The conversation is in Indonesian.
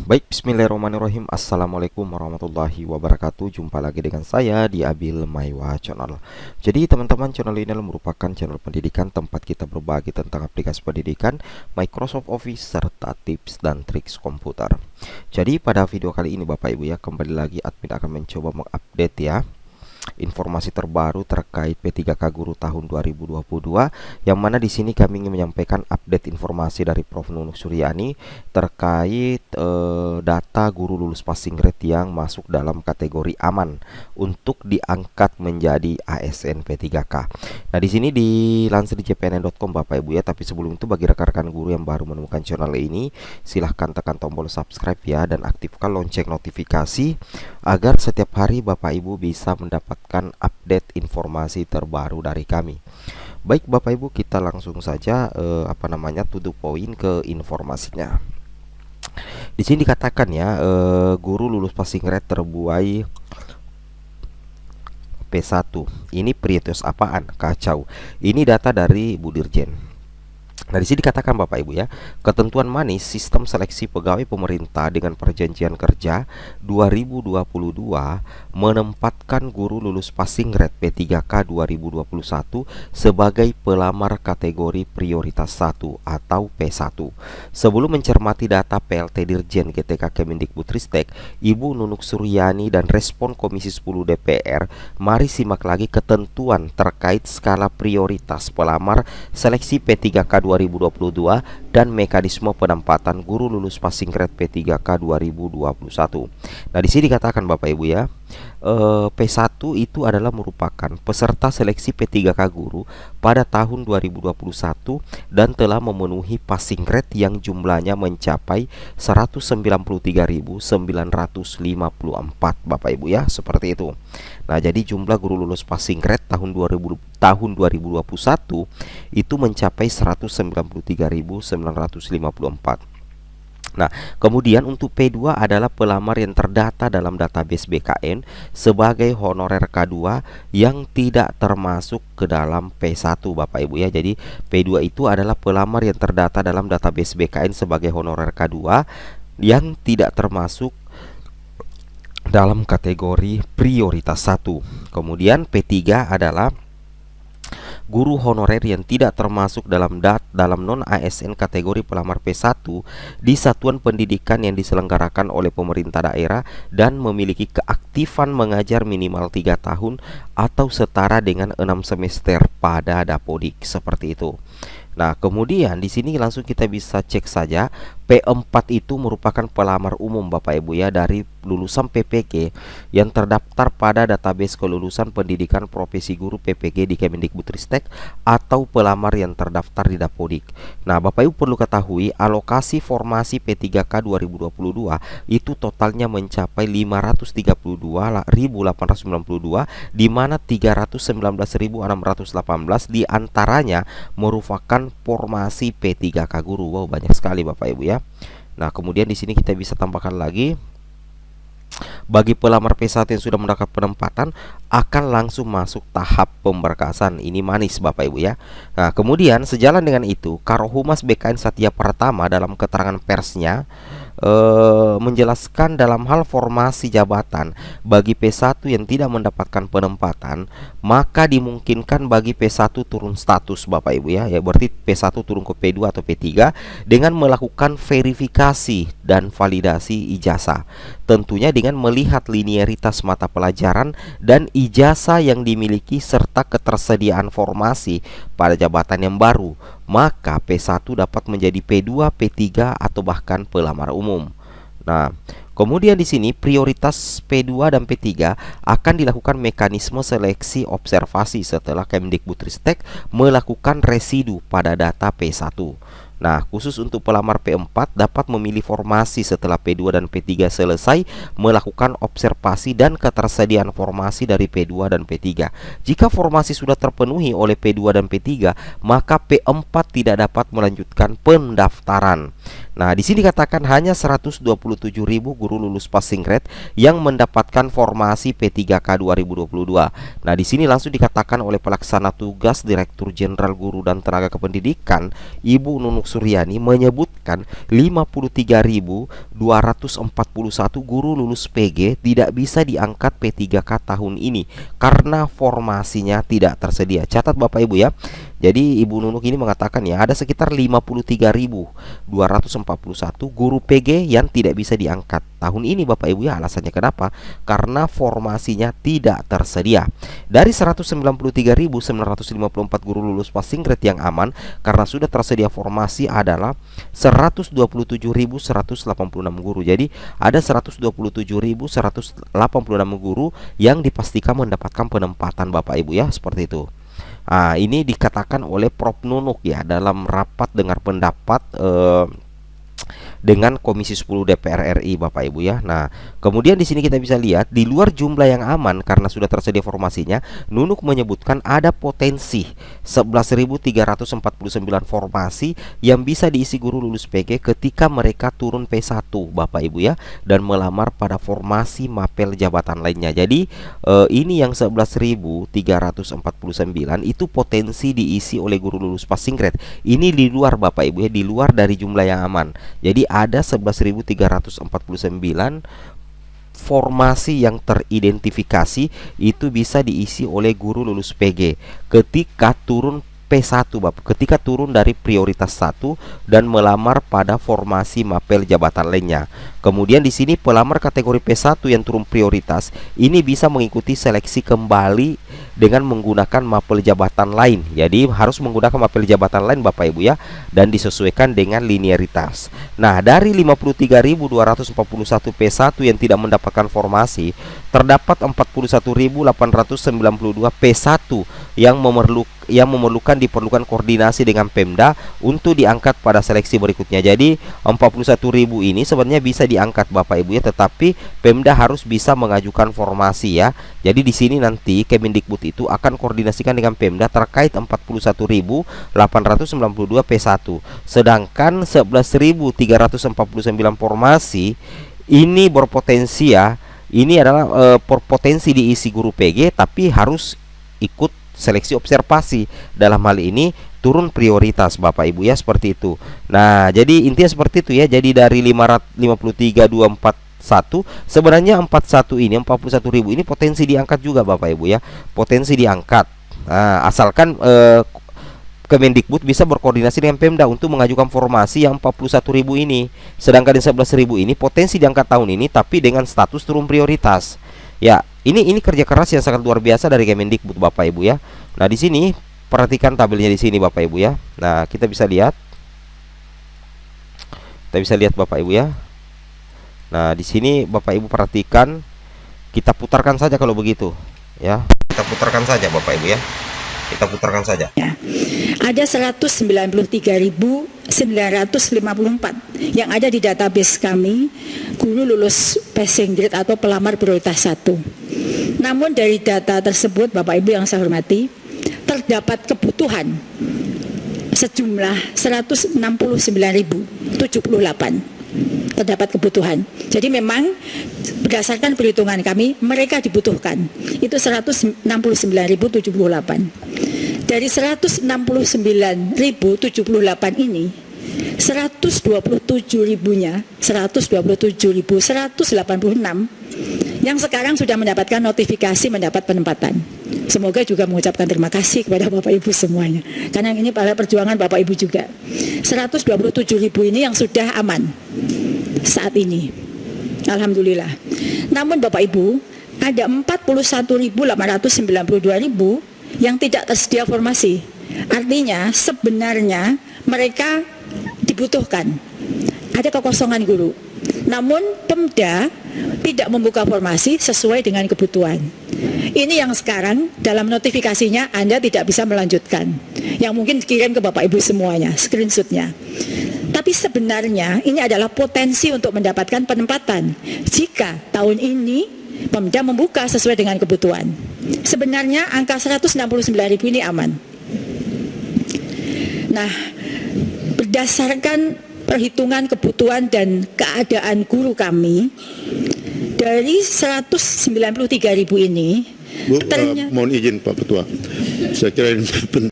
Baik, bismillahirrahmanirrahim. Assalamualaikum warahmatullahi wabarakatuh. Jumpa lagi dengan saya di Abil Maiwa Channel. Jadi teman-teman, channel ini merupakan channel pendidikan tempat kita berbagi tentang aplikasi pendidikan, Microsoft Office, serta tips dan triks komputer. Jadi pada video kali ini Bapak Ibu ya, kembali lagi admin akan mencoba mengupdate ya informasi terbaru terkait P3K Guru tahun 2022, yang mana di sini kami ingin menyampaikan update informasi dari Prof Nunuk Suryani terkait data guru lulus passing grade yang masuk dalam kategori aman untuk diangkat menjadi ASN P3K. Nah, di sini dilansir di cpnn.com Bapak Ibu ya, tapi sebelum itu bagi rekan-rekan guru yang baru menemukan channel ini, silahkan tekan tombol subscribe ya dan aktifkan lonceng notifikasi agar setiap hari Bapak Ibu bisa mendapatkan update informasi terbaru dari kami. Baik Bapak Ibu, kita langsung saja to the point ke informasinya. Di sini dikatakan ya, guru lulus passing grade terbuai P1. Ini prioritas apaan? Kacau. Ini data dari Bu Dirjen. Nah, di sini dikatakan Bapak Ibu ya, ketentuan manis sistem seleksi pegawai pemerintah dengan perjanjian kerja 2022 menempatkan guru lulus passing grade P3K 2021 sebagai pelamar kategori prioritas 1 atau P1. Sebelum mencermati data PLT Dirjen GTK Kemendikbudristek, Ibu Nunuk Suryani dan respon Komisi 10 DPR, mari simak lagi ketentuan terkait skala prioritas pelamar seleksi P3K 2022 dan mekanisme penempatan guru lulus passing grade P3K 2021. Nah, di sini dikatakan Bapak Ibu ya, P1 itu adalah merupakan peserta seleksi P3K guru pada tahun 2021 dan telah memenuhi passing grade yang jumlahnya mencapai 193.954 Bapak Ibu ya, seperti itu. Nah, jadi jumlah guru lulus passing grade tahun 2021 itu mencapai 193.954. Nah, kemudian untuk P2 adalah pelamar yang terdata dalam database BKN sebagai honorer K2 yang tidak termasuk ke dalam P1 Bapak Ibu ya. Jadi P2 itu adalah pelamar yang terdata dalam database BKN sebagai honorer K2 yang tidak termasuk dalam kategori prioritas 1. Kemudian P3 adalah guru honorer yang tidak termasuk dalam non ASN kategori pelamar P1 di satuan pendidikan yang diselenggarakan oleh pemerintah daerah dan memiliki keaktifan mengajar minimal 3 tahun atau setara dengan 6 semester pada Dapodik, seperti itu. Nah, kemudian di sini langsung kita bisa cek saja P4 itu merupakan pelamar umum Bapak Ibu ya dari lulusan PPG yang terdaftar pada database kelulusan pendidikan profesi guru PPG di Kemendikbudristek atau pelamar yang terdaftar di Dapodik. Nah, Bapak Ibu perlu ketahui alokasi formasi P3K 2022 itu totalnya mencapai 532.892, di mana 319.618 di antaranya merupakan formasi P3K guru. Wow, banyak sekali Bapak Ibu ya. Nah, kemudian di sini kita bisa tambahkan lagi, bagi pelamar P1 yang sudah mendapat penempatan akan langsung masuk tahap pemberkasan. Ini manis Bapak Ibu ya. Nah, kemudian sejalan dengan itu, Karohumas BKN Satya Pratama dalam keterangan persnya menjelaskan dalam hal formasi jabatan bagi P1 yang tidak mendapatkan penempatan, maka dimungkinkan bagi P1 turun status Bapak Ibu ya. Ya, berarti P1 turun ke P2 atau P3 dengan melakukan verifikasi dan validasi ijazah. Tentunya dengan melihat linearitas mata pelajaran dan ijazah yang dimiliki serta ketersediaan formasi pada jabatan yang baru, maka P1 dapat menjadi P2, P3 atau bahkan pelamar umum. Nah, kemudian di sini prioritas P2 dan P3 akan dilakukan mekanisme seleksi observasi setelah Kemendikbudristek melakukan residu pada data P1. Nah, khusus untuk pelamar P4 dapat memilih formasi setelah P2 dan P3 selesai melakukan observasi dan ketersediaan formasi dari P2 dan P3. Jika formasi sudah terpenuhi oleh P2 dan P3, maka P4 tidak dapat melanjutkan pendaftaran. Nah, di sini dikatakan hanya 127.000 guru lulus passing grade yang mendapatkan formasi P3K 2022. Nah, di sini langsung dikatakan oleh pelaksana tugas Direktur Jenderal Guru dan Tenaga Kependidikan, Ibu Nunuk Suryani, menyebutkan 53.241 guru lulus PG tidak bisa diangkat P3K tahun ini karena formasinya tidak tersedia. Catat Bapak Ibu ya. Jadi Ibu Nunuk ini mengatakan ya, ada sekitar 53.241 guru PG yang tidak bisa diangkat tahun ini Bapak Ibu ya. Alasannya kenapa? Karena formasinya tidak tersedia. Dari 193.954 guru lulus passing grade yang aman karena sudah tersedia formasi adalah 127.186 guru. Jadi ada 127.186 guru yang dipastikan mendapatkan penempatan Bapak Ibu ya, seperti itu. Nah, ini dikatakan oleh Prof Nunuk ya dalam rapat dengar pendapat dengan Komisi 10 DPR RI Bapak Ibu ya. Nah, kemudian di sini kita bisa lihat di luar jumlah yang aman karena sudah tersedia formasinya, Nunuk menyebutkan ada potensi 11.349 formasi yang bisa diisi guru lulus PG ketika mereka turun P1 Bapak Ibu ya, dan melamar pada formasi mapel jabatan lainnya. Jadi ini yang 11.349 itu potensi diisi oleh guru lulus passing grade. Ini di luar Bapak Ibu ya, di luar dari jumlah yang aman. Jadi ada 11.349 formasi yang teridentifikasi itu bisa diisi oleh guru lulus PG ketika turun P1 Bapak, ketika turun dari prioritas 1 dan melamar pada formasi mapel jabatan lainnya. Kemudian di sini pelamar kategori P1 yang turun prioritas ini bisa mengikuti seleksi kembali dengan menggunakan mapel jabatan lain. Jadi harus menggunakan mapel jabatan lain Bapak Ibu ya, dan disesuaikan dengan linearitas. Nah, dari 53.241 P1 yang tidak mendapatkan formasi, terdapat 41.892 P1 yang diperlukan koordinasi dengan Pemda untuk diangkat pada seleksi berikutnya. Jadi 41.000 ini sebenarnya bisa diangkat Bapak Ibu ya, tetapi Pemda harus bisa mengajukan formasi ya. Jadi di sini nanti Kemendikbud itu akan koordinasikan dengan Pemda terkait 41.892 P1. Sedangkan 11.349 formasi ini berpotensi ya. Ini adalah potensi diisi guru PG tapi harus ikut seleksi observasi. Dalam hal ini turun prioritas Bapak Ibu ya, seperti itu. Nah, jadi intinya seperti itu ya. Jadi dari 53.241 sebenarnya 41.000 ini potensi diangkat juga Bapak Ibu ya. Potensi diangkat. Nah, asalkan Kemendikbud bisa berkoordinasi dengan Pemda untuk mengajukan formasi yang 41.000 ini. Sedangkan yang 11.000 ini potensi diangkat tahun ini tapi dengan status turun prioritas. Ya, ini kerja keras yang sangat luar biasa dari Kemendikbud Bapak Ibu ya. Nah, di sini perhatikan tabelnya di sini Bapak Ibu ya. Nah, kita bisa lihat. Kita bisa lihat Bapak Ibu ya. Nah, di sini Bapak Ibu perhatikan, kita putarkan saja kalau begitu ya. Kita putarkan saja Bapak Ibu ya. Kita putarkan saja. Ya. Ada 193.954 yang ada di database kami guru lulus passing grade atau pelamar prioritas 1. Namun dari data tersebut Bapak Ibu yang saya hormati, terdapat kebutuhan sejumlah 169.078. Terdapat kebutuhan. Jadi memang berdasarkan perhitungan kami mereka dibutuhkan itu 169.078. Dari 169.078 ini 127.000-nya 127.186 yang sekarang sudah mendapatkan notifikasi mendapat penempatan. Semoga juga mengucapkan terima kasih kepada Bapak Ibu semuanya, karena ini pada perjuangan Bapak Ibu juga. 127.000 ini yang sudah aman saat ini, alhamdulillah. Namun Bapak Ibu, ada 41.892.000 yang tidak tersedia formasi. Artinya sebenarnya mereka dibutuhkan, ada kekosongan guru. Namun Pemda tidak membuka formasi sesuai dengan kebutuhan. Ini yang sekarang dalam notifikasinya Anda tidak bisa melanjutkan. Yang mungkin dikirim ke Bapak Ibu semuanya, screenshotnya. Tapi sebenarnya ini adalah potensi untuk mendapatkan penempatan jika tahun ini Pemda membuka sesuai dengan kebutuhan. Sebenarnya angka 169.000 ini aman. Nah, berdasarkan perhitungan kebutuhan dan keadaan guru kami, dari 193.000 ini Bu, ternyata mohon izin Pak Ketua. Saya kira ini penting.